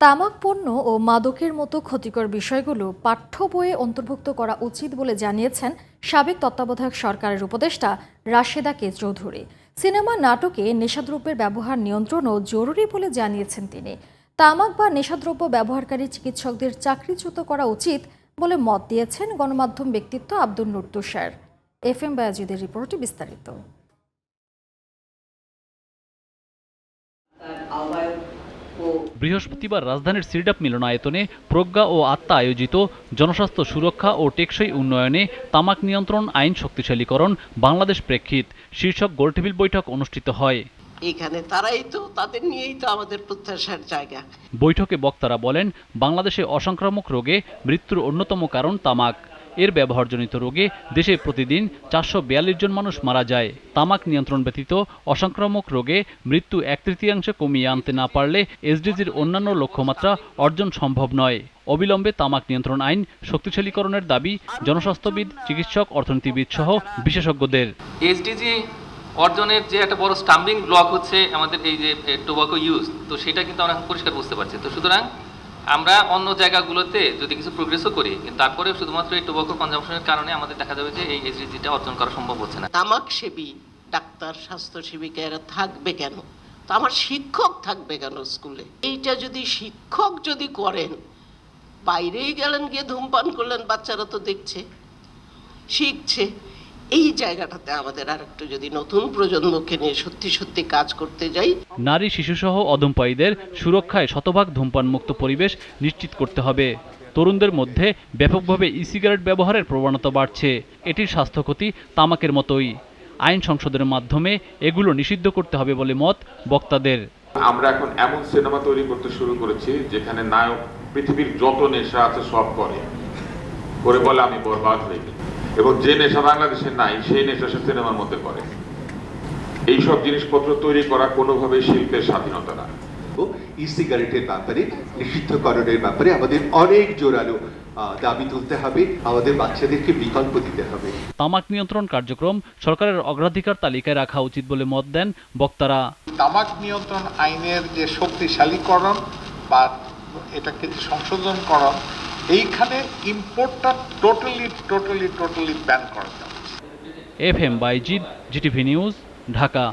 তামাক পণ্য ও মাদকের মতো ক্ষতিকর বিষয়গুলো পাঠ্য বইয়ে অন্তর্ভুক্ত করা উচিত বলে জানিয়েছেন সাবেক তত্ত্বাবধায়ক সরকারের উপদেষ্টা রাশেদা কে চৌধুরী। সিনেমা নাটকে নেশাদ্রব্যের ব্যবহার নিয়ন্ত্রণও জরুরি বলে জানিয়েছেন তিনি। তামাক বা নেশাদ্রব্য ব্যবহারকারী চিকিৎসকদের চাকরিচ্যুত করা উচিত বলে মত দিয়েছেন গণমাধ্যম ব্যক্তিত্ব আব্দুল নূর তুষার। FM বায়াজিদের রিপোর্টে বিস্তারিত। বৃহস্পতিবার রাজধানীর সিরডাপ মিলনায়তনে প্রজ্ঞা ও আত্মা আয়োজিত জনস্বাস্থ্য সুরক্ষা ও টেকসই উন্নয়নে তামাক নিয়ন্ত্রণ আইন শক্তিশালীকরণ বাংলাদেশ প্রেক্ষিত শীর্ষক গোলটেবিল বৈঠক অনুষ্ঠিত হয়। এখানে তারাই তো, তাদের নিয়েই তো আমাদের প্রত্যাশার জায়গা। বৈঠকে বক্তারা বলেন, বাংলাদেশে অসংক্রামক রোগে মৃত্যুর অন্যতম কারণ তামাক। এর ব্যবহারজনিত রোগে দেশে প্রতিদিন 442 জন মানুষ মারা যায়। তামাক নিয়ন্ত্রণ ব্যতীত অসংক্রামক রোগে মৃত্যু 1/3 কমিয়ে আনতে না পারলে এসডিজির অন্যান্য লক্ষ্যমাত্রা অর্জন সম্ভব নয়। অবিলম্বে তামাক নিয়ন্ত্রণ আইন শক্তিশালীকরণের দাবি জনস্বাস্থ্যবিদ, চিকিৎসক, অর্থনীতিবিদ সহ বিশেষজ্ঞদের। এসডিজি অর্জনের যে একটা বড় স্টাম্বিং ব্লক হচ্ছে আমাদের এই যে টোবাকো ইউজ, তো সেটা কিন্তু আমরা পরিষ্কার বুঝতে পারছি। তো সুতরাং আমরা অন্য জায়গাগুলোতে যদি কিছু প্রোগ্রেসও করি, কিন্তু তারপরে শুধুমাত্র এই টোবাকো কনজাম্পশনের কারণে আমাদের দেখা যাবে যে এই এসডিজিটা অর্জন করা সম্ভব হচ্ছে না। তামাক সেবী ডাক্তার, স্বাস্থ্য সেবিকারা থাকবে কেন? তো আমার শিক্ষক থাকবে কেন স্কুলে? এইটা যদি শিক্ষক যদি করেন, বাইরেই গেলেন, গিয়ে ধূমপান করলেন, বাচ্চারা তো দেখছে, শিখছে। এই জায়গাটাতে আমাদের আরেকটু যদি নতুন প্রজন্মকে নিয়ে সত্যি সত্যি কাজ করতে যাই। নারী, শিশুসহ অধমপায়ীদের সুরক্ষায় শতভাগ ধূমপান মুক্ত পরিবেশ নিশ্চিত করতে হবে। তরুণদের মধ্যে ব্যাপকভাবে সিগারেট ব্যবহারের প্রবণতা বাড়ছে। এটির স্বাস্থ্য ক্ষতি তামাকের মতোই। আইন সংশোধনের মাধ্যমে এগুলো নিষিদ্ধ করতে হবে বলে মত বক্তাদের। আমরা এখন এমন সিনেমা তৈরি করতে শুরু করেছি যেখানে নায়ক পৃথিবীর যত নেশা আছে সব করে বলে আমি বরবাদ হয়ে গেছি, এবং যে নেশা বাংলাদেশে নাই সেই নেশা সে সিনেমার মধ্যে করে। এইসব জিনিসপত্র তৈরি করা কোনোভাবেই শিল্পের স্বাধীনতা না। ই সিগারেটের ব্যাপারে, নিষিদ্ধকরণের ব্যাপারে আমাদের অনেক জোরালো দাবি তুলতে হবে। আমাদের বাচ্চাদেরকে বিকল্প দিতে হবে। তামাক নিয়ন্ত্রণ কার্যক্রম সরকারের অগ্রাধিকার তালিকায় রাখা উচিত বলে মত দেন বক্তারা। তামাক নিয়ন্ত্রণ আইনের যে শক্তিশালীকরণ বা এটাকে যে সংশোধনকরণ, এইখানে ইম্পোর্টটা টোটালি ব্যান করা যাবে। FM Bayazid, GTV news, Dhaka.